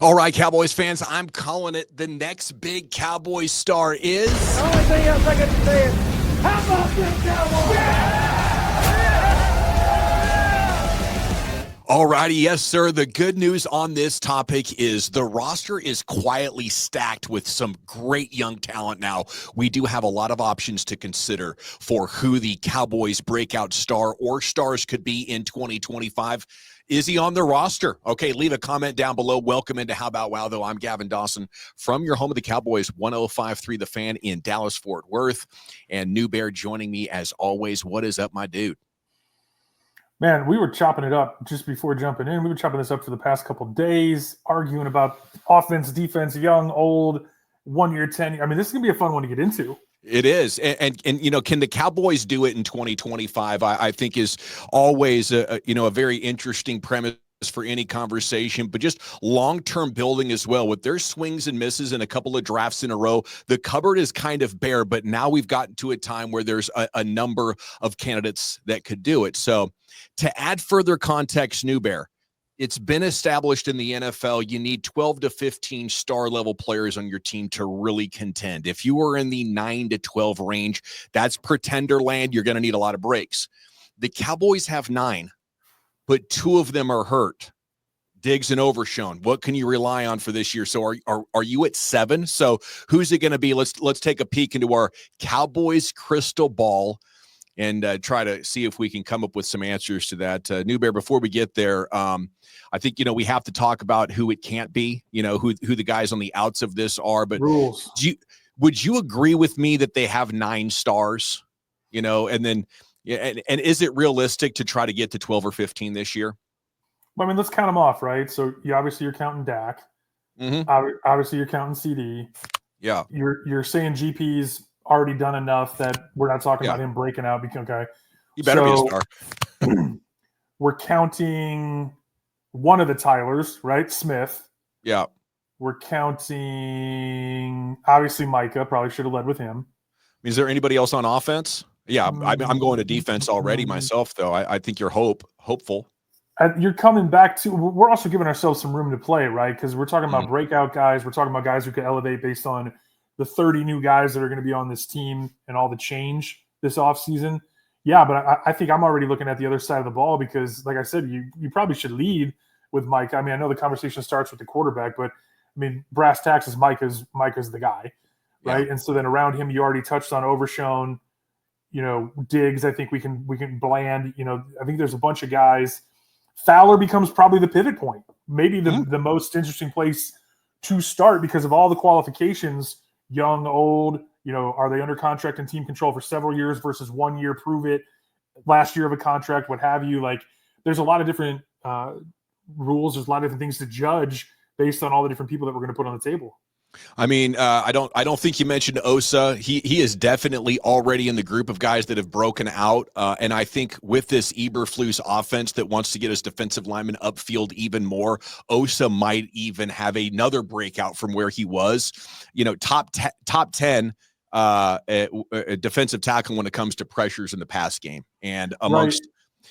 All right, Cowboys fans, I'm calling it. The next big Cowboys star is... The only thing else I got to say is, how about them Cowboys? All righty, yes, sir. The good news on this topic is the roster is quietly stacked with some great young talent now. We do have a lot of options to consider for who the Cowboys breakout star or stars could be in 2025. Is he on the roster? Okay, leave a comment down below. Welcome into How About Wow, though. I'm Gavin Dawson from your home of the Cowboys, 105.3 The Fan in Dallas-Fort Worth. And New Bear joining me as always. What is up, my dude? Man, we were chopping it up just before jumping in. We were chopping this up for the past couple of days, arguing about offense, defense, young, old, 1 year, 10 year. I mean, this is going to be a fun one to get into. It is. And you know, can the Cowboys do it in 2025? I think is always, a very interesting premise for any conversation, but just long-term building as well. With their swings and misses and a couple of drafts in a row, the cupboard is kind of bare, but now we've gotten to a time where there's a number of candidates that could do it. So to add further context, New Bear, it's been established in the NFL, you need 12 to 15 star level players on your team to really contend. If you are in the 9 to 12 range, that's pretender land. You're going to need a lot of breaks. The Cowboys have 9, but 2 of them are hurt. Diggs and Overshown. What can you rely on for this year? So are you at 7? So who's it going to be? Let's take a peek into our Cowboys crystal ball and try to see if we can come up with some answers to that. New Bear, before we get there, I think, we have to talk about who it can't be, who the guys on the outs of this are. But rules. Would you agree with me that they have 9 stars, and then, and is it realistic to try to get to 12 or 15 this year? Well, I mean, let's count them off, right? So you're counting Dak. Mm-hmm. Obviously, you're counting CD. Yeah. You're saying GP's already done enough that we're not talking about him breaking out. Okay. You better be a star. We're counting one of the Tylers, right? Smith. Yeah. We're counting, obviously, Micah. Probably should have led with him. Is there anybody else on offense? Yeah, I'm going to defense already myself, though. I think you're hopeful. You're coming back to – we're also giving ourselves some room to play, right? Because we're talking about breakout guys. We're talking about guys who could elevate based on the 30 new guys that are going to be on this team and all the change this offseason. Yeah, but I think I'm already looking at the other side of the ball because, like I said, you probably should lead with Mike. I mean, I know the conversation starts with the quarterback, but, I mean, brass tacks is Micah's the guy, right? Yeah. And so then around him, you already touched on Overshown, Diggs. I think we can Bland. I think there's a bunch of guys. Fowler becomes probably the pivot point, maybe the most interesting place to start because of all the qualifications, young, old, are they under contract and team control for several years versus 1 year, prove it, last year of a contract, what have you. Like there's a lot of different rules. There's a lot of different things to judge based on all the different people that we're going to put on the table. I mean, I don't think you mentioned Osa. He is definitely already in the group of guys that have broken out. And I think with this Eberflus offense that wants to get his defensive lineman upfield even more, Osa might even have another breakout from where he was. Top 10 defensive tackle when it comes to pressures in the pass game. And amongst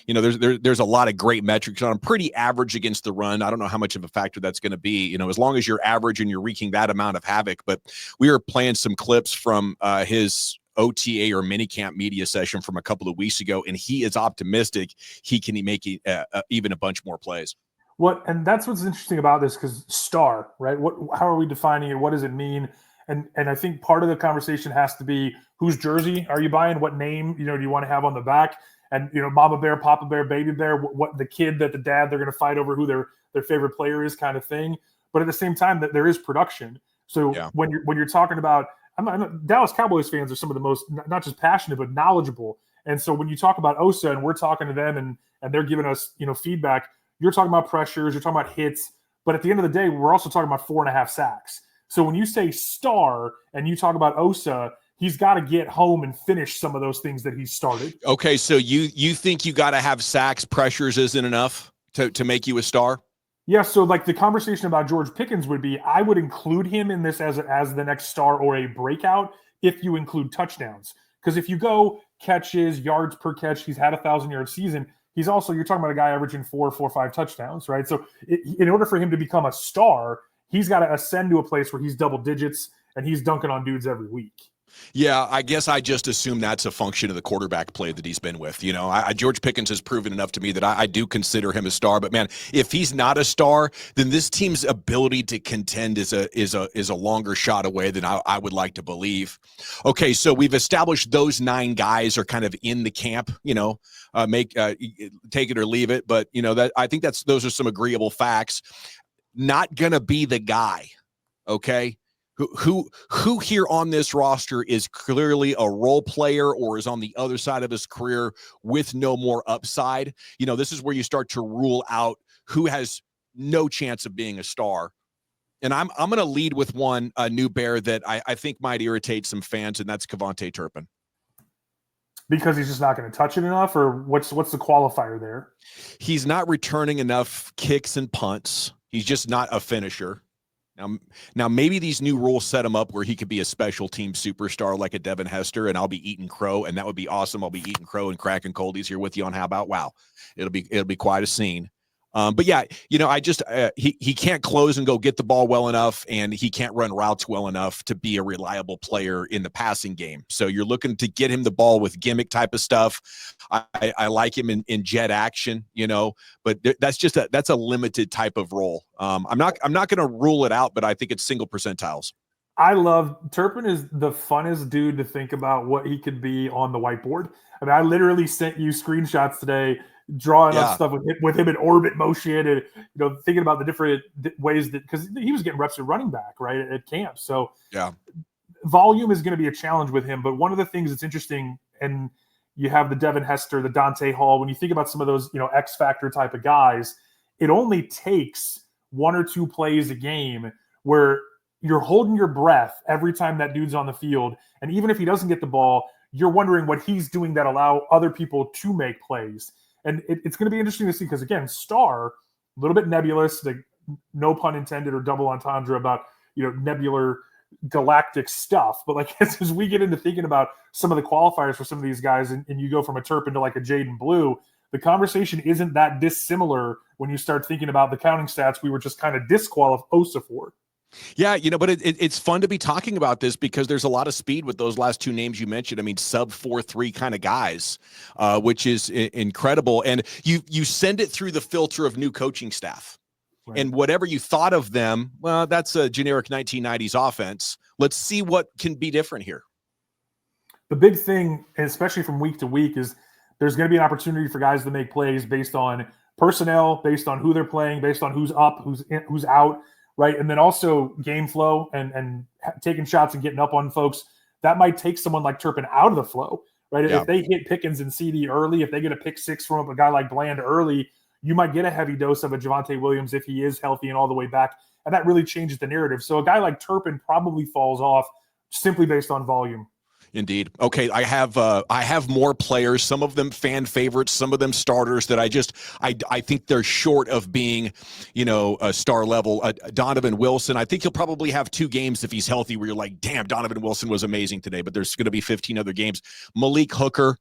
there's a lot of great metrics on him. Pretty average against the run. I don't know how much of a factor that's going to be, as long as you're average and you're wreaking that amount of havoc. But we are playing some clips from his OTA or minicamp media session from a couple of weeks ago, and he is optimistic he can make even a bunch more plays. And that's what's interesting about this, because star, right? How are we defining it? What does it mean? And I think part of the conversation has to be, whose jersey are you buying? What name, do you want to have on the back? And, Mama Bear, Papa Bear, Baby Bear, what the kid that the dad, they're going to fight over who their favorite player is, kind of thing. But at the same time, that there is production. So when you're talking about, Dallas Cowboys fans are some of the most, not just passionate, but knowledgeable. And so when you talk about Osa and we're talking to them and they're giving us, feedback, you're talking about pressures, you're talking about hits. But at the end of the day, we're also talking about 4.5 sacks. So when you say star and you talk about Osa, he's got to get home and finish some of those things that he started. Okay, so you think you got to have sacks, pressures isn't enough to make you a star? Yeah, so like the conversation about George Pickens would be, I would include him in this as the next star or a breakout if you include touchdowns. Because if you go catches, yards per catch, he's had a 1,000-yard season. He's also, you're talking about a guy averaging 4 or 5 touchdowns, right? So in order for him to become a star, he's got to ascend to a place where he's double digits and he's dunking on dudes every week. Yeah, I guess I just assume that's a function of the quarterback play that he's been with. George Pickens has proven enough to me that I do consider him a star. But man, if he's not a star, then this team's ability to contend is a longer shot away than I would like to believe. Okay, so we've established those 9 guys are kind of in the camp. Take it or leave it. But that I think those are some agreeable facts. Not gonna be the guy. Okay. Who here on this roster is clearly a role player or is on the other side of his career with no more upside? This is where you start to rule out who has no chance of being a star. And I'm going to lead with a new bear that I think might irritate some fans, and that's Kevontae Turpin. Because he's just not going to touch it enough, or what's the qualifier there? He's not returning enough kicks and punts. He's just not a finisher. Now, maybe these new rules set him up where he could be a special team superstar like a Devin Hester, and I'll be eating crow, and that would be awesome. I'll be eating crow and cracking coldies here with you on How About Wow. It'll be quite a scene. But yeah, he can't close and go get the ball well enough, and he can't run routes well enough to be a reliable player in the passing game. So you're looking to get him the ball with gimmick type of stuff. I like him in jet action, but that's a limited type of role. I'm not going to rule it out, but I think it's single percentiles. I love Turpin is the funnest dude to think about what he could be on the whiteboard. I mean, I literally sent you screenshots today drawing up stuff with him in orbit motion and thinking about the different ways that, because he was getting reps at running back right at camp. So yeah, volume is going to be a challenge with him. But one of the things that's interesting, and you have the Devin Hester, the Dante Hall, when you think about some of those X factor type of guys, it only takes 1 or 2 plays a game where you're holding your breath every time that dude's on the field. And even if he doesn't get the ball, you're wondering what he's doing that allow other people to make plays. And it's going to be interesting to see because, again, star, a little bit nebulous, no pun intended or double entendre about, nebular galactic stuff. But like as we get into thinking about some of the qualifiers for some of these guys and you go from a Turpin to like a Jaydon Blue, the conversation isn't that dissimilar when you start thinking about the counting stats we were just kind of disqualified for. Yeah, but it's fun to be talking about this because there's a lot of speed with those last 2 names you mentioned. I mean, sub 4.3 kind of guys, which is incredible. And you send it through the filter of new coaching staff. Right. And whatever you thought of them, well, that's a generic 1990s offense. Let's see what can be different here. The big thing, especially from week to week, is there's going to be an opportunity for guys to make plays based on personnel, based on who they're playing, based on who's up, who's out. Right. And then also game flow and taking shots and getting up on folks. That might take someone like Turpin out of the flow. Right. Yeah. If they hit Pickens and CD early, if they get a pick 6 from a guy like Bland early, you might get a heavy dose of a Javonte Williams if he is healthy and all the way back. And that really changes the narrative. So a guy like Turpin probably falls off simply based on volume. Indeed. Okay, I have more players, some of them fan favorites, some of them starters that I think they're short of being, a star level. Donovan Wilson, I think he'll probably have 2 games if he's healthy where you're like, damn, Donovan Wilson was amazing today, but there's going to be 15 other games. Malik Hooker,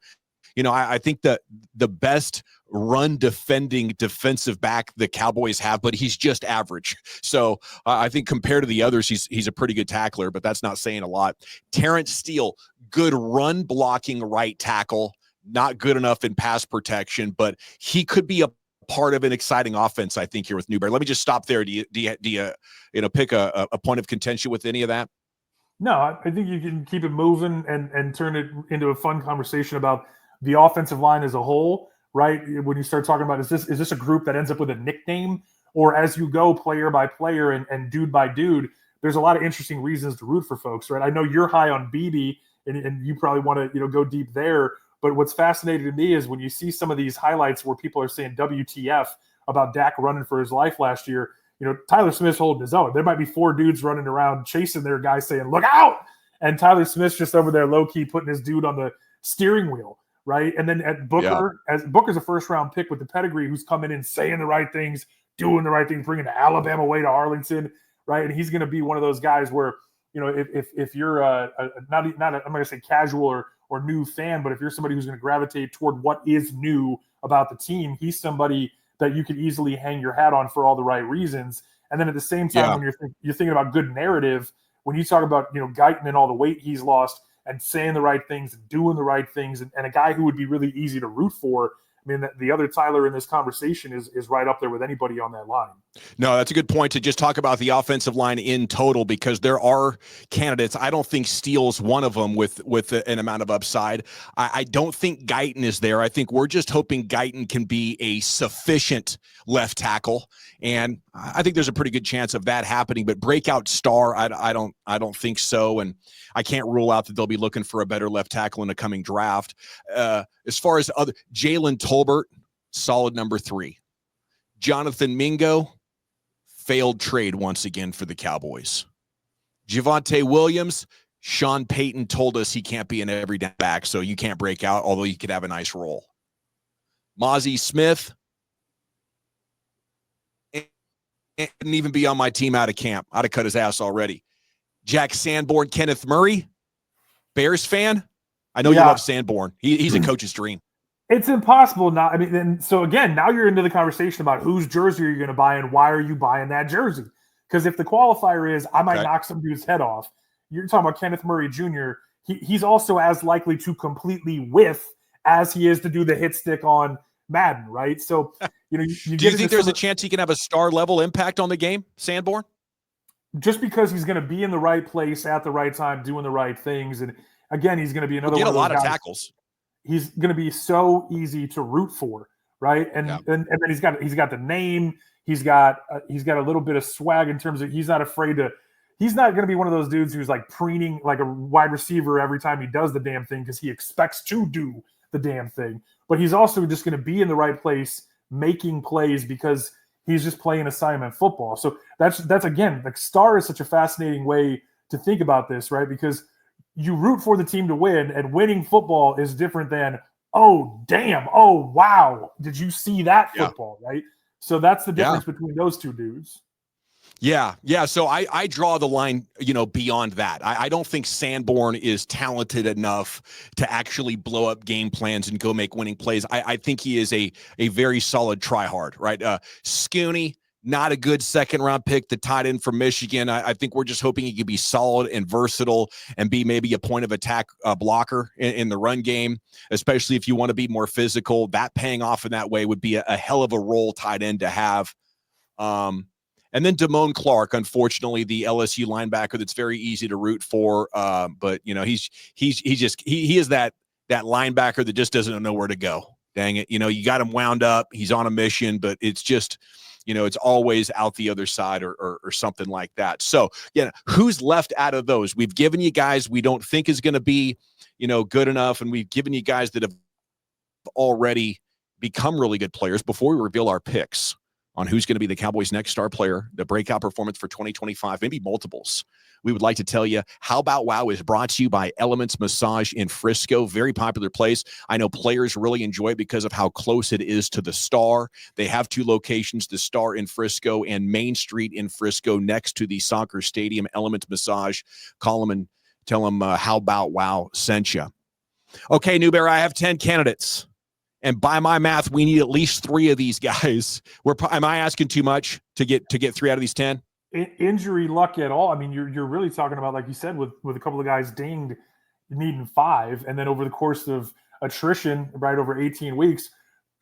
I think that the best run defending defensive back the Cowboys have, but he's just average. So I think compared to the others, he's a pretty good tackler, but that's not saying a lot. Terrence Steele, good run blocking right tackle, not good enough in pass protection, but he could be a part of an exciting offense, I think, here with Newberry. Let me just stop there. Do you pick a point of contention with any of that? No, I think you can keep it moving and turn it into a fun conversation about the offensive line as a whole, right? When you start talking about, is this a group that ends up with a nickname, or as you go player by player and dude by dude, there's a lot of interesting reasons to root for folks, right? I know you're high on Beebe and you probably want to, go deep there. But what's fascinating to me is when you see some of these highlights where people are saying WTF about Dak running for his life last year, Tyler Smith's holding his own. There might be 4 dudes running around chasing their guy saying, look out. And Tyler Smith's just over there low key putting his dude on the steering wheel. Right. And then at Booker, as Booker's a 1st-round pick with the pedigree who's coming in saying the right things, doing the right things, bringing the Alabama way to Arlington. Right. And he's going to be one of those guys where, if you're not I'm going to say casual or new fan, but if you're somebody who's going to gravitate toward what is new about the team, he's somebody that you could easily hang your hat on for all the right reasons. And then at the same time, Yeah. when you're thinking about good narrative, when you talk about, Guyton and all the weight he's lost and saying the right things and doing the right things, and a guy who would be really easy to root for. I mean, the other Tyler in this conversation is right up there with anybody on that line. No, that's a good point to just talk about the offensive line in total, because there are candidates. I don't think Steele's one of them with an amount of upside. I don't think Guyton is there. I think we're just hoping Guyton can be a sufficient left tackle, and I think there's a pretty good chance of that happening. But breakout star, I don't think so, and I can't rule out that they'll be looking for a better left tackle in the coming draft. As far as other, Jalen Tolbert, solid number 3. Jonathan Mingo, failed trade once again for the Cowboys. Javonte Williams, Sean Payton told us he can't be an every down back, so you can't break out, although you could have a nice role. Mozzie Smith, didn't even be on my team out of camp. I'd have cut his ass already. Jack Sanborn, Kenneth Murray, Bears fan. I know you love Sanborn. He's a coach's dream. It's impossible not. I mean, and so again, now you're into the conversation about whose jersey are you going to buy and why are you buying that jersey? Because if the qualifier is I might knock some dude's head off, you're talking about Kenneth Murray Jr. He's also as likely to completely whiff as he is to do the hit stick on Madden, right? So you do you think there's a chance he can have a star level impact on the game, Sanborn? Just because he's going to be in the right place at the right time, doing the right things, and again, he's going to be another one of those lot guys. Of tackles. He's going to be so easy to root for, right? And then he's got the name. He's got a little bit of swag in terms of he's not afraid to. He's not going to be one of those dudes who's like preening like a wide receiver every time he does the damn thing because he expects to do the damn thing. But he's also just going to be in the right place, making plays because he's just playing assignment football. So that's again, like star is such a fascinating way to think about this, right? Because you root for the team to win, and winning football is different than, oh, damn, oh, wow, did you see that football, right? So that's the difference between those two dudes. Yeah. So I draw the line, beyond that. I don't think Sanborn is talented enough to actually blow up game plans and go make winning plays. I think he is a very solid try-hard, right? Scooney, not a good second-round pick, the tight end from Michigan. I think we're just hoping he can be solid and versatile and be maybe a point of attack blocker in the run game, especially if you want to be more physical. That paying off in that way would be a hell of a role tight end to have. And then Damone Clark, unfortunately, the LSU linebacker that's very easy to root for. But, he is that linebacker that just doesn't know where to go. Dang it. You got him wound up. He's on a mission, but it's just – it's always out the other side or something like that. So, who's left out of those? We've given you guys we don't think is going to be, good enough, and we've given you guys that have already become really good players. Before we reveal our picks on who's going to be the Cowboys' next star player, the breakout performance for 2025, maybe multiples, we would like to tell you How About Wow is brought to you by Elements Massage in Frisco. Very popular place. I know players really enjoy it because of how close it is to the Star. They have 2 locations, the Star in Frisco and Main Street in Frisco next to the soccer stadium. Elements Massage. Call them and tell them How About Wow sent you. Okay, Newberry, I have 10 candidates. And by my math, we need at least 3 of these guys. Am I asking too much to get 3 out of these 10? Injury luck at all. I mean, you're really talking about, like you said, with a couple of guys dinged, needing 5, and then over the course of attrition, right over 18 weeks,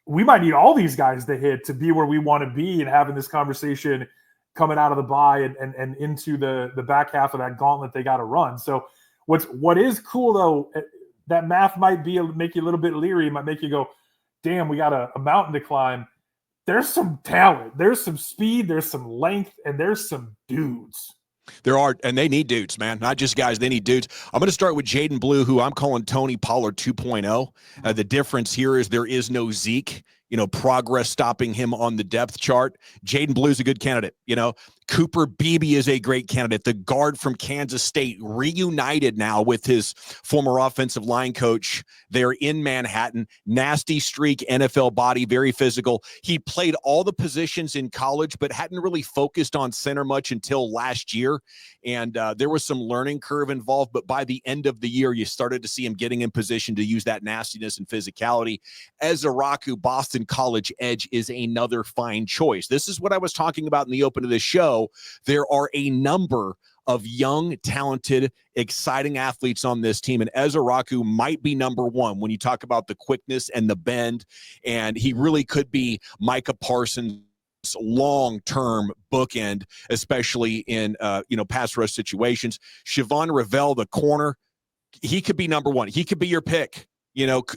we might need all these guys to hit to be where we want to be and having this conversation coming out of the bye and into the back half of that gauntlet they got to run. So what is cool though, that math might make you a little bit leery. It might make you go, damn, we got a mountain to climb. There's some talent, there's some speed, there's some length, and there's some dudes. There are, and they need dudes, man. Not just guys, they need dudes. I'm going to start with Jaydon Blue, who I'm calling Tony Pollard 2.0. The difference here is there is no Zeke, progress stopping him on the depth chart. Jaydon Blue is a good candidate, Cooper Beebe is a great candidate. The guard from Kansas State reunited now with his former offensive line coach there in Manhattan. Nasty streak, NFL body, very physical. He played all the positions in college, but hadn't really focused on center much until last year. And there was some learning curve involved, but by the end of the year, you started to see him getting in position to use that nastiness and physicality. Ezaraku, Boston College edge, is another fine choice. This is what I was talking about in the open of this show. know, there are a number of young, talented, exciting athletes on this team. And Ezaraku might be number one when you talk about the quickness and the bend. And he really could be Micah Parsons' long-term bookend, especially in, pass rush situations. Siobhan Ravel, the corner, he could be number one. He could be your pick.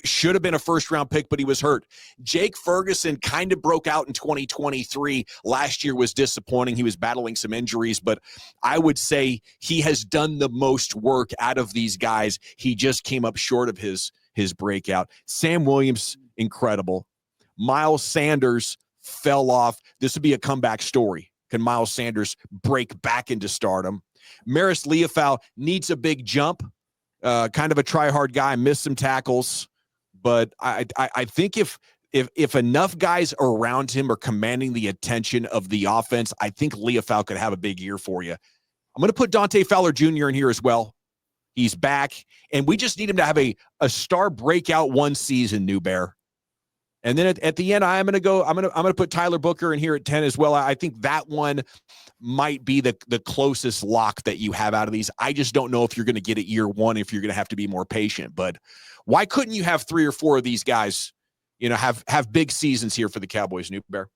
Should have been a first-round pick, but he was hurt. Jake Ferguson kind of broke out in 2023. Last year was disappointing. He was battling some injuries, but I would say he has done the most work out of these guys. He just came up short of his breakout. Sam Williams, incredible. Miles Sanders fell off. This would be a comeback story. Can Miles Sanders break back into stardom? Maris Leofau needs a big jump. Kind of a try-hard guy, missed some tackles, but I think if enough guys around him are commanding the attention of the offense, I think Leofau could have a big year for you. I'm going to put Dante Fowler Jr. in here as well. He's back, and we just need him to have a star breakout one season, New Bear. And then at the end, I'm going to put Tyler Booker in here at 10 as well. I think that one might be the closest lock that you have out of these. I just don't know if you're going to get it year one, if you're going to have to be more patient. But why couldn't you have 3 or 4 of these guys, have big seasons here for the Cowboys, New Bear?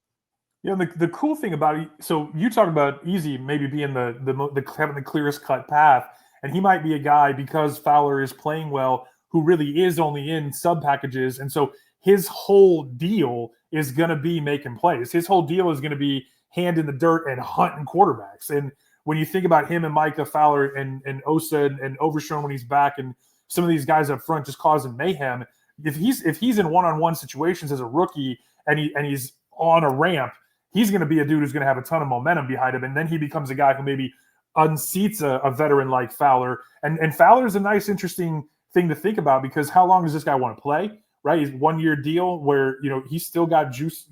Yeah, the cool thing about it, so you talk about Easy maybe being the having the clearest cut path, and he might be a guy because Fowler is playing well who really is only in sub packages, and so his whole deal is going to be making plays. His whole deal is going to be hand in the dirt and hunting quarterbacks. And when you think about him and Micah Fowler and Osa and Overshown when he's back, and some of these guys up front just causing mayhem, if he's in one-on-one situations as a rookie and he's on a ramp, he's going to be a dude who's going to have a ton of momentum behind him. And then he becomes a guy who maybe unseats a veteran like Fowler. And Fowler is a nice, interesting thing to think about, because how long does this guy want to play? Right, he's 1-year deal where he's still got juice,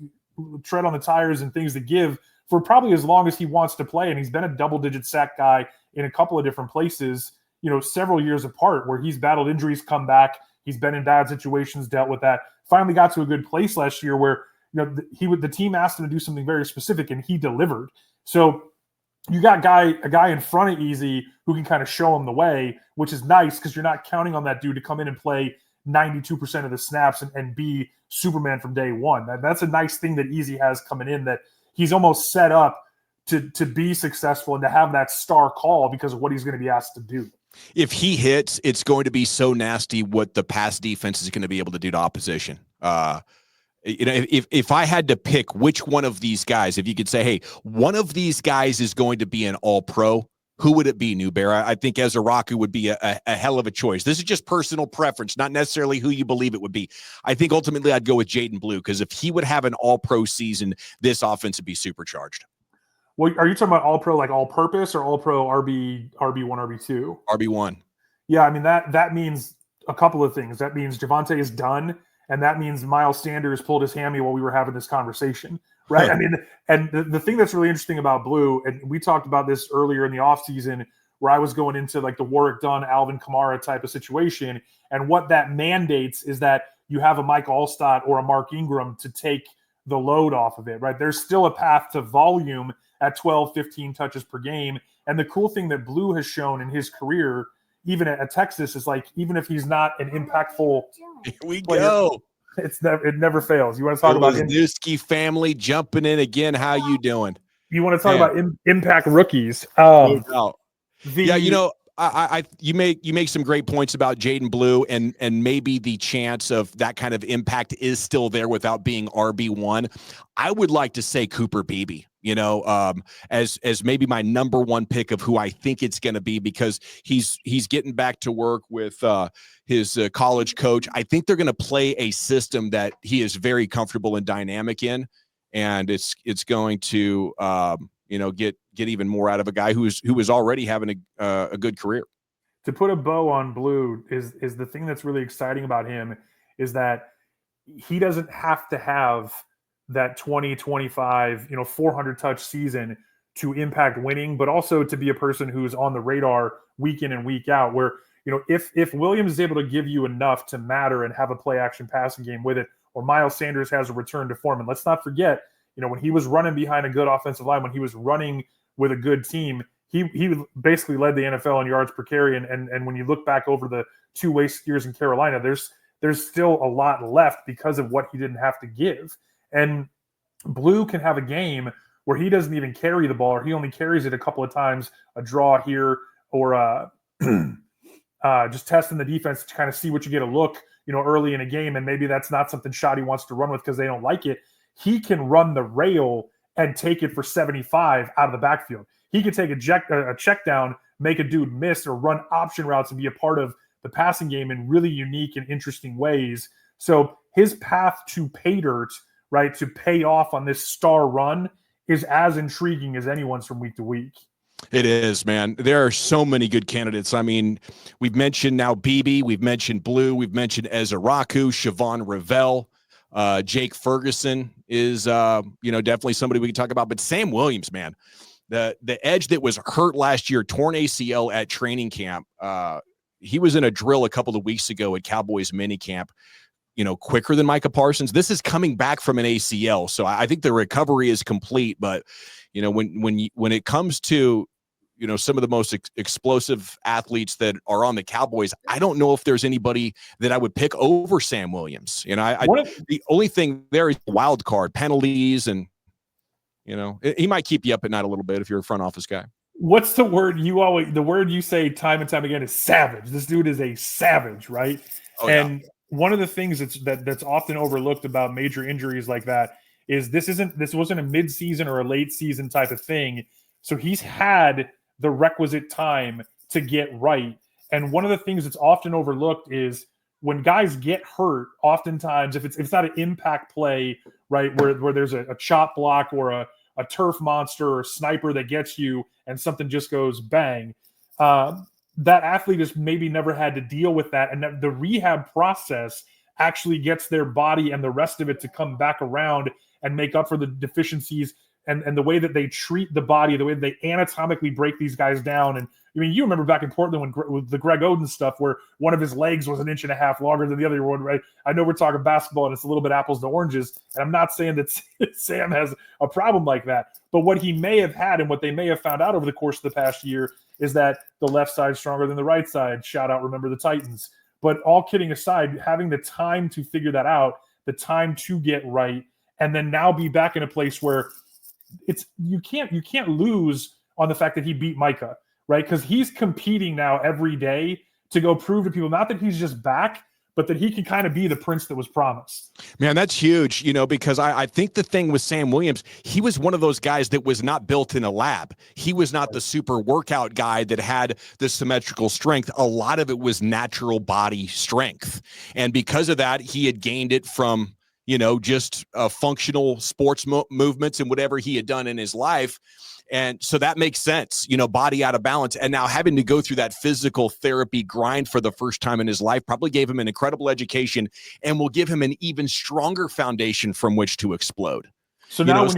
tread on the tires, and things to give for probably as long as he wants to play. And he's been a double-digit sack guy in a couple of different places, several years apart, where he's battled injuries, come back. He's been in bad situations, dealt with that. Finally got to a good place last year where the team asked him to do something very specific, and he delivered. So you got a guy in front of Easy who can kind of show him the way, which is nice because you're not counting on that dude to come in and play 92% of the snaps and be Superman from day one. That's a nice thing that Easy has coming in, that he's almost set up to be successful and to have that star call because of what he's going to be asked to do. If he hits, it's going to be so nasty what the pass defense is going to be able to do to opposition. If I had to pick which one of these guys, if you could say, hey, one of these guys is going to be an all-pro, who would it be, New Bear? I think Ezaraku would be a hell of a choice. This is just personal preference, not necessarily who you believe it would be. I think ultimately I'd go with Jaydon Blue, because if he would have an all-pro season, this offense would be supercharged. Well, are you talking about all-pro like all-purpose or all-pro RB1, RB2? RB1. Yeah, I mean, that means a couple of things. That means Javonte is done, and that means Miles Sanders pulled his hammy while we were having this conversation. Right. I mean, and the thing that's really interesting about Blue, and we talked about this earlier in the offseason, where I was going into like the Warwick Dunn, Alvin Kamara type of situation. And what that mandates is that you have a Mike Allstott or a Mark Ingram to take the load off of it, right? There's still a path to volume at 12, 15 touches per game. And the cool thing that Blue has shown in his career, even at Texas, is like, even if he's not an impactful Here we player, go. It never fails. You want to talk about Newski family jumping in again. How you doing? You want to talk about impact rookies? No doubt. You make some great points about Jaydon Blue, and maybe the chance of that kind of impact is still there without being RB1. I would like to say Cooper Beebe, as maybe my number one pick of who I think it's going to be, because he's getting back to work with his college coach. I think they're going to play a system that he is very comfortable and dynamic in, and it's going to get even more out of a guy who is already having a good career. To put a bow on Blue is the thing that's really exciting about him, is that he doesn't have to have that 20, 25, 400 touch season to impact winning, but also to be a person who's on the radar week in and week out, where, if Williams is able to give you enough to matter and have a play action passing game with it, or Miles Sanders has a return to form. And let's not forget, when he was running behind a good offensive line, when he was running with a good team. He basically led the NFL in yards per carry, and when you look back over the 2 waste years in Carolina, there's still a lot left because of what he didn't have to give. And Blue can have a game where he doesn't even carry the ball, or he only carries it a couple of times, a draw here, or just testing the defense to kind of see what you get a look, early in a game, and maybe that's not something Shoddy wants to run with because they don't like it. He can run the rail and take it for 75 out of the backfield. He could take a check down, make a dude miss, or run option routes and be a part of the passing game in really unique and interesting ways. So his path to pay dirt, right, to pay off on this star run is as intriguing as anyone's from week to week. It is, man. There are so many good candidates. I mean, we've mentioned now Beebe, we've mentioned Blue, we've mentioned Ezraku, Siobhan Revell, Jake Ferguson is, definitely somebody we can talk about. But Sam Williams, man, the edge that was hurt last year, torn ACL at training camp. He was in a drill a couple of weeks ago at Cowboys minicamp. Quicker than Micah Parsons. This is coming back from an ACL, so I think the recovery is complete. But when it comes to some of the most explosive athletes that are on the Cowboys, I don't know if there's anybody that I would pick over Sam Williams. The only thing there is wild card penalties, and he might keep you up at night a little bit if you're a front office guy. What's the word the word you say time and time again is savage. This dude is a savage, right? Oh, and one of the things that's often overlooked about major injuries like that is this wasn't a mid-season or a late season type of thing. So he's had the requisite time to get right. And one of the things that's often overlooked is when guys get hurt, oftentimes if it's not an impact play, right, where there's a chop block or a turf monster or a sniper that gets you and something just goes bang, that athlete has maybe never had to deal with that. And that the rehab process actually gets their body and the rest of it to come back around and make up for the deficiencies and the way that they treat the body, the way they anatomically break these guys down. And I mean, you remember back in Portland with the Greg Oden stuff where one of his legs was 1.5 inches longer than the other one, right? I know we're talking basketball and it's a little bit apples to oranges. And I'm not saying that Sam has a problem like that, but what he may have had and what they may have found out over the course of the past year is that the left side's stronger than the right side. Shout out, remember the Titans. But all kidding aside, having the time to figure that out, the time to get right, and then now be back in a place where you can't lose on the fact that he beat Micah, right? Because he's competing now every day to go prove to people, not that he's just back, but that he can kind of be the prince that was promised. Man, that's huge, because I think the thing with Sam Williams, he was one of those guys that was not built in a lab. He was not the super workout guy that had the symmetrical strength. A lot of it was natural body strength. And because of that, he had gained it from, just functional sports movements and whatever he had done in his life. And so that makes sense, body out of balance. And now having to go through that physical therapy grind for the first time in his life probably gave him an incredible education and will give him an even stronger foundation from which to explode. So now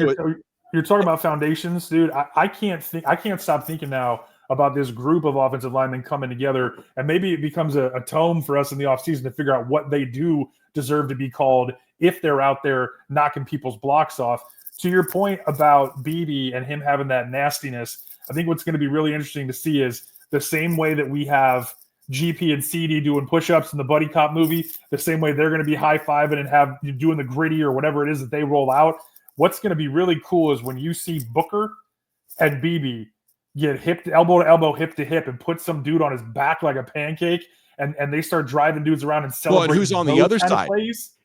you're talking about foundations, dude, I can't stop thinking now about this group of offensive linemen coming together, and maybe it becomes a tome for us in the offseason to figure out what they do deserve to be called if they're out there knocking people's blocks off. To your point about Beebe and him having that nastiness, I think what's going to be really interesting to see is the same way that we have GP and CD doing push-ups in the Buddy Cop movie, the same way they're going to be high-fiving and have doing the gritty or whatever it is that they roll out. What's going to be really cool is when you see Booker and Beebe get elbow to elbow, hip to hip, and put some dude on his back like a pancake, and they start driving dudes around and celebrating. Well, and who's on the other side?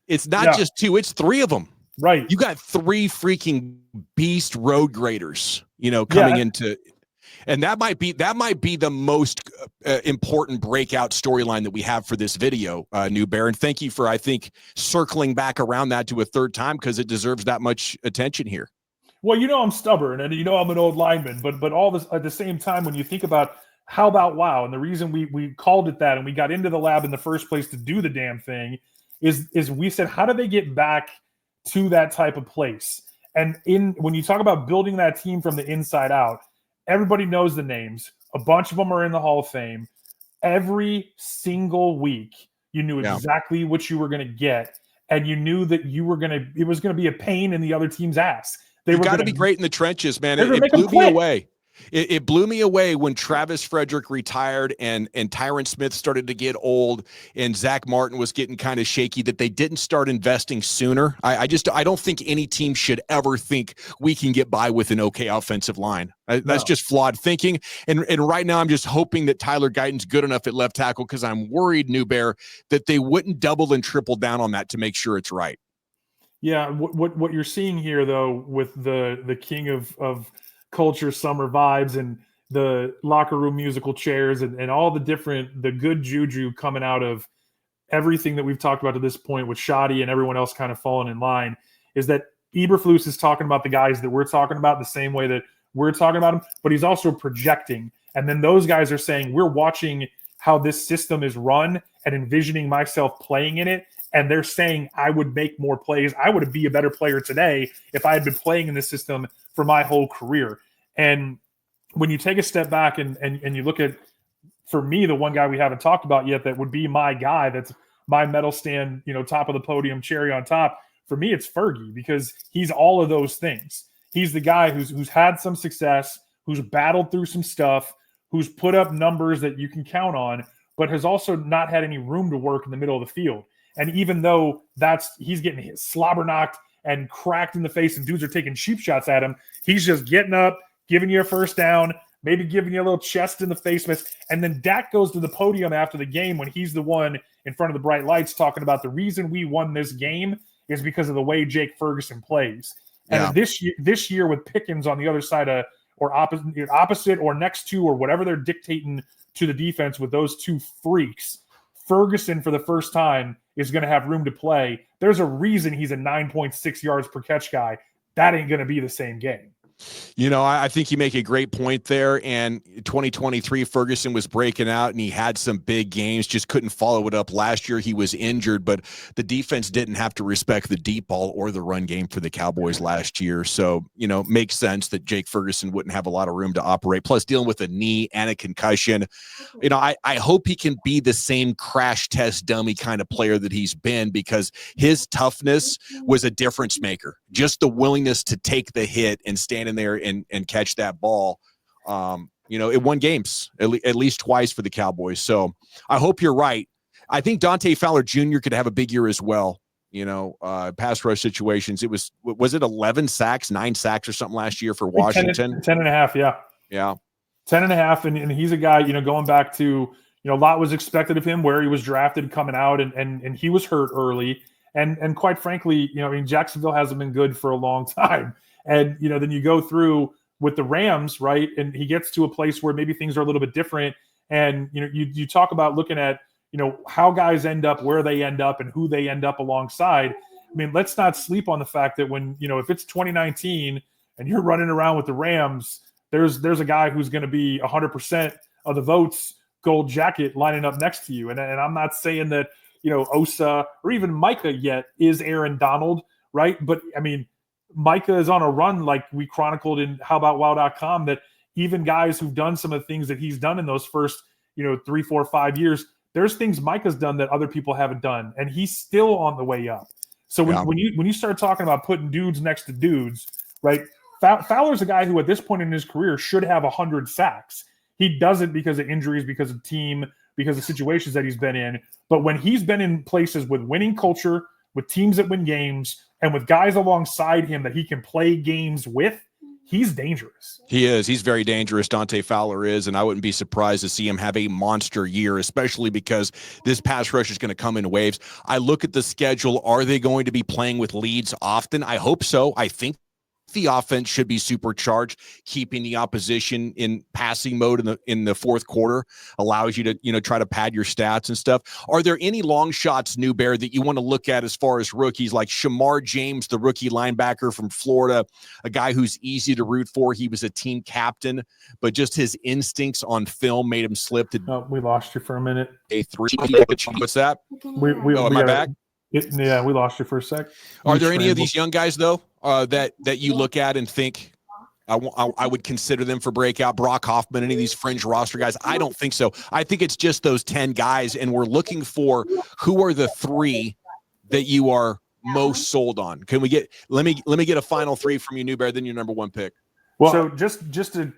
It's not just two, it's three of them. Right. You got three freaking beast road graders, coming into, and that might be the most important breakout storyline that we have for this video, New Bear. And thank you for, I think, circling back around that to a third time because it deserves that much attention here. Well, I'm stubborn and I'm an old lineman, but all this at the same time, when you think about how about wow, and the reason we called it that and we got into the lab in the first place to do the damn thing is we said, how do they get back to that type of place? And when you talk about building that team from the inside out, everybody knows the names. A bunch of them are in the Hall of Fame. Every single week, you knew exactly what you were going to get, and you knew that it was going to be a pain in the other team's ass. You've got to be great in the trenches, man. It blew me away. It blew me away when Travis Frederick retired and Tyron Smith started to get old and Zach Martin was getting kind of shaky that they didn't start investing sooner. I don't think any team should ever think we can get by with an okay offensive line. That's just flawed thinking. And right now I'm just hoping that Tyler Guyton's good enough at left tackle because I'm worried, New Bear, that they wouldn't double and triple down on that to make sure it's right. Yeah, what you're seeing here though with the king of culture, summer vibes, and the locker room musical chairs and all the good juju coming out of everything that we've talked about to this point with Shoddy and everyone else kind of falling in line, is that Eberflus is talking about the guys that we're talking about the same way that we're talking about them, but he's also projecting. And then those guys are saying, we're watching how this system is run and envisioning myself playing in it. And they're saying I would make more plays. I would be a better player today if I had been playing in this system for my whole career. And when you take a step back and you look at, for me, the one guy we haven't talked about yet that would be my guy, that's my medal stand, top of the podium, cherry on top, for me, it's Fergie, because he's all of those things. He's the guy who's had some success, who's battled through some stuff, who's put up numbers that you can count on, but has also not had any room to work in the middle of the field. And even though he's getting his slobber knocked and cracked in the face and dudes are taking cheap shots at him, he's just getting up, giving you a first down, maybe giving you a little chest in the face miss. And then Dak goes to the podium after the game when he's the one in front of the bright lights talking about the reason we won this game is because of the way Jake Ferguson plays. And this year with Pickens on the other side of, or opposite or next to, or whatever they're dictating to the defense with those two freaks, Ferguson for the first time is going to have room to play. There's a reason he's a 9.6 yards per catch guy. That ain't going to be the same game. I think you make a great point there. And 2023, Ferguson was breaking out and he had some big games, just couldn't follow it up. Last year, he was injured, but the defense didn't have to respect the deep ball or the run game for the Cowboys last year. So, makes sense that Jake Ferguson wouldn't have a lot of room to operate. Plus, dealing with a knee and a concussion. I hope he can be the same crash test dummy kind of player that he's been, because his toughness was a difference maker. Just the willingness to take the hit and stand in there and catch that ball. It won games at least twice for the Cowboys. So I hope you're right. I think Dante Fowler Jr. could have a big year as well. Pass rush situations. Was it 11 sacks, 9 sacks or something last year for Washington? 10 and a half. Yeah. Yeah. 10 and a half. And he's a guy, going back to, a lot was expected of him where he was drafted coming out and he was hurt early. And quite frankly, Jacksonville hasn't been good for a long time. And, then you go through with the Rams, right? And he gets to a place where maybe things are a little bit different. And, you talk about looking at, how guys end up, where they end up and who they end up alongside. I mean, let's not sleep on the fact that when, if it's 2019 and you're running around with the Rams, there's a guy who's going to be 100% of the votes, gold jacket lining up next to you. And I'm not saying that, Osa or even Micah yet is Aaron Donald, right? But I mean, Micah is on a run like we chronicled in HowAboutWow.com, that even guys who've done some of the things that he's done in those first, 3, 4, 5 years, there's things Micah's done that other people haven't done, and he's still on the way up. So when you start talking about putting dudes next to dudes, right? Fowler's a guy who at this point in his career should have 100 sacks. He doesn't because of injuries, because of team, because of situations that he's been in. But when he's been in places with winning culture, with teams that win games, and with guys alongside him that he can play games with, he's dangerous. He is. He's very dangerous. Dante Fowler is, and I wouldn't be surprised to see him have a monster year, especially because this pass rush is going to come in waves. I look at the schedule. Are they going to be playing with leads often? I hope so. I think the offense should be supercharged. Keeping the opposition in passing mode in the fourth quarter allows you to try to pad your stats and stuff. Are there any long shots, New Bear, that you want to look at as far as rookies, like Shamar James, the rookie linebacker from Florida, a guy who's easy to root for? He was a team captain, but just his instincts on film made him slip to. We lost you for a minute. A 3. What's that? Am I back? We lost you for a sec. Are there any of these young guys though that you look at and think I would consider them for breakout? Brock Hoffman, any of these fringe roster guys? I don't think so. I think it's just those 10 guys, and we're looking for who are the 3 that you are most sold on. Can we get? Let me get a final 3 from you, New Bear, then your number 1 pick. Well, so just to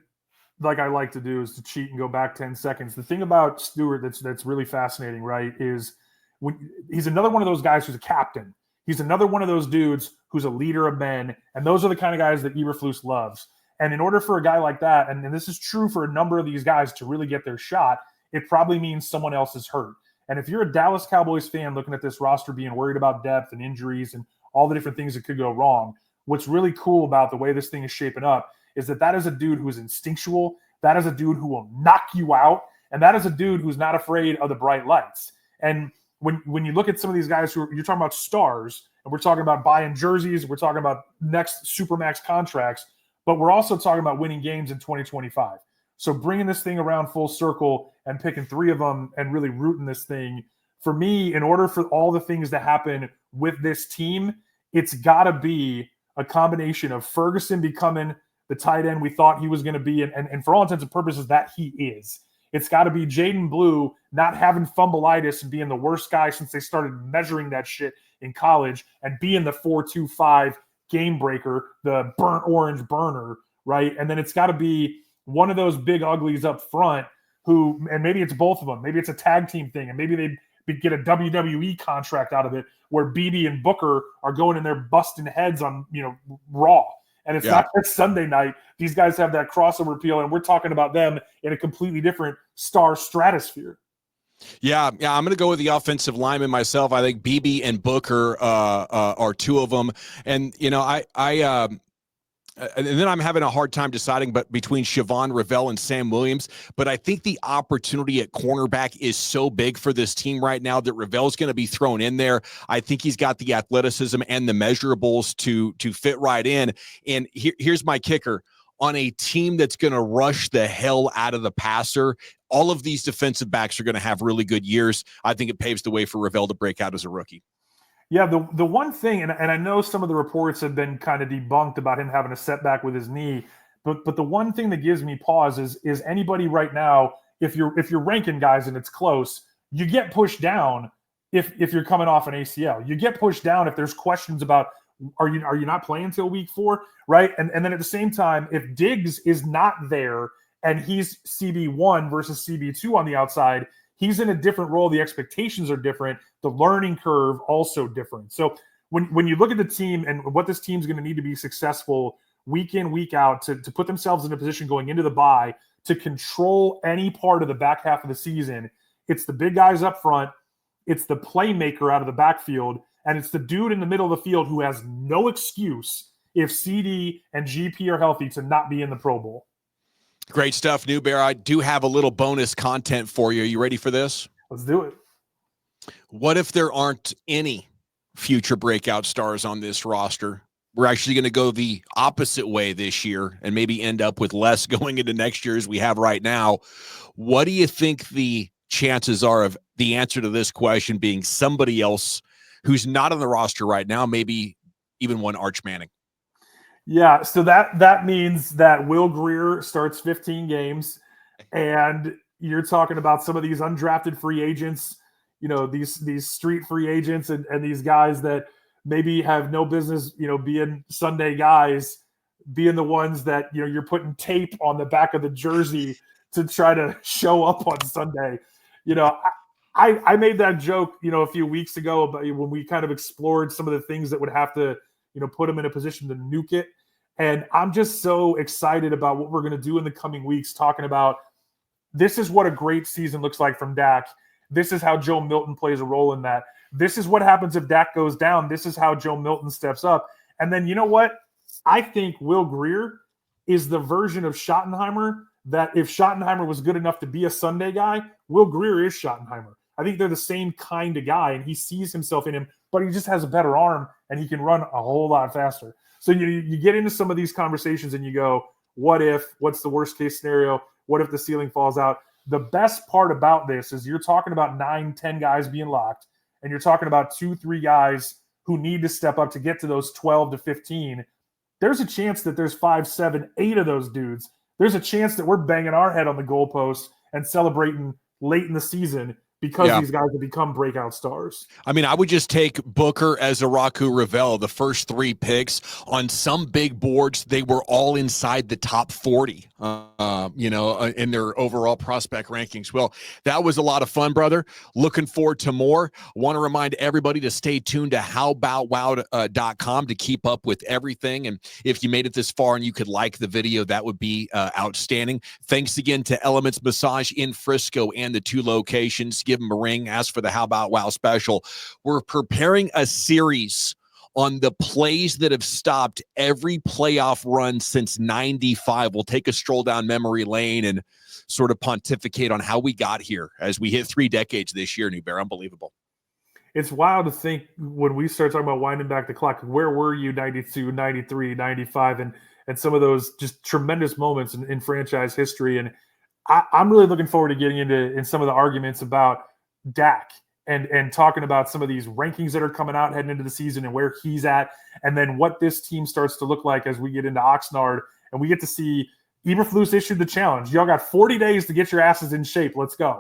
like I like to do, is to cheat and go back 10 seconds. The thing about Stewart that's really fascinating, right, is when he's another one of those guys who's a captain. He's another one of those dudes who's a leader of men, and those are the kind of guys that Eberflus loves. And in order for a guy like that, and this is true for a number of these guys, to really get their shot, it probably means someone else is hurt. And if you're a Dallas Cowboys fan looking at this roster being worried about depth and injuries and all the different things that could go wrong, what's really cool about the way this thing is shaping up is that is a dude who is instinctual. That is a dude who will knock you out. And that is a dude who's not afraid of the bright lights. And when you look at some of these guys you're talking about stars, and we're talking about buying jerseys, we're talking about next Supermax contracts, but we're also talking about winning games in 2025. So bringing this thing around full circle and picking 3 of them and really rooting this thing, for me, in order for all the things to happen with this team, it's got to be a combination of Ferguson becoming the tight end we thought he was going to be, and for all intents and purposes, that he is. It's got to be Jaydon Blue not having fumbleitis and being the worst guy since they started measuring that shit in college, and being the 4.25 game breaker, the burnt orange burner, right? And then it's got to be one of those big uglies up front who, and maybe it's both of them, maybe it's a tag team thing, and maybe they get a WWE contract out of it where Beebe and Booker are going in there busting heads on, Raw. And it's not just Sunday night. These guys have that crossover appeal, and we're talking about them in a completely different star stratosphere. Yeah, I'm going to go with the offensive lineman myself. I think Beebe and Booker are 2 of them. And, and then I'm having a hard time deciding between Siobhan Revell and Sam Williams. But I think the opportunity at cornerback is so big for this team right now that Revell's going to be thrown in there. I think he's got the athleticism and the measurables to fit right in. And here's my kicker. On a team that's going to rush the hell out of the passer, all of these defensive backs are going to have really good years. I think it paves the way for Revell to break out as a rookie. Yeah, the one thing, and I know some of the reports have been kind of debunked about him having a setback with his knee, but the one thing that gives me pause is anybody right now, if you're ranking guys and it's close, you get pushed down if you're coming off an ACL. You get pushed down if there's questions about are you not playing till week 4, right? And then at the same time, if Diggs is not there and he's CB1 versus CB2 on the outside, he's in a different role. The expectations are different. The learning curve also different. So when you look at the team and what this team's going to need to be successful week in, week out, to put themselves in a position going into the bye to control any part of the back half of the season, it's the big guys up front, it's the playmaker out of the backfield, and it's the dude in the middle of the field who has no excuse if CD and GP are healthy to not be in the Pro Bowl. Great stuff, New Bear. I do have a little bonus content for you. Are you ready for this? Let's do it. What if there aren't any future breakout stars on this roster? We're actually going to go the opposite way this year and maybe end up with less going into next year as we have right now. What do you think the chances are of the answer to this question being somebody else who's not on the roster right now, maybe even one Arch Manning? Yeah, so that means that Will Grier starts 15 games, and you're talking about some of these undrafted free agents, these street free agents and these guys that maybe have no business, being Sunday guys, being the ones that, you're putting tape on the back of the jersey to try to show up on Sunday. I made that joke, a few weeks ago about when we kind of explored some of the things that would have to, put them in a position to nuke it. And I'm just so excited about what we're going to do in the coming weeks, talking about this is what a great season looks like from Dak. This is how Joe Milton plays a role in that. This is what happens if Dak goes down. This is how Joe Milton steps up. And then you know what? I think Will Grier is the version of Schottenheimer that if Schottenheimer was good enough to be a Sunday guy, Will Grier is Schottenheimer. I think they're the same kind of guy, and he sees himself in him, but he just has a better arm, and he can run a whole lot faster. So you get into some of these conversations and you go, what if? What's the worst case scenario? What if the ceiling falls out? The best part about this is you're talking about 9-10 guys being locked, and you're talking about 2-3 guys who need to step up to get to those 12 to 15. There's a chance that there's 5, 7, 8 of those dudes. There's a chance that we're banging our head on the goalpost and celebrating late in the season because these guys have become breakout stars. I mean, I would just take Booker as Araku Ravel, the first 3 picks. On some big boards, they were all inside the top 40, in their overall prospect rankings. Well, that was a lot of fun, brother. Looking forward to more. Want to remind everybody to stay tuned to howboutwow.com to keep up with everything. And if you made it this far and you could like the video, that would be outstanding. Thanks again to Elements Massage in Frisco and the 2 locations. Give them a ring. Ask for the How About Wow special. We're preparing a series on the plays that have stopped every playoff run since 95. We'll take a stroll down memory lane and sort of pontificate on how we got here as we hit 3 decades this year, New Bear. Unbelievable. It's wild to think when we start talking about winding back the clock, where were you 92, 93, 95, and some of those just tremendous moments in franchise history. And I'm really looking forward to getting into some of the arguments about Dak and talking about some of these rankings that are coming out heading into the season and where he's at, and then what this team starts to look like as we get into Oxnard and we get to see Eberflus issued the challenge. Y'all got 40 days to get your asses in shape. Let's go.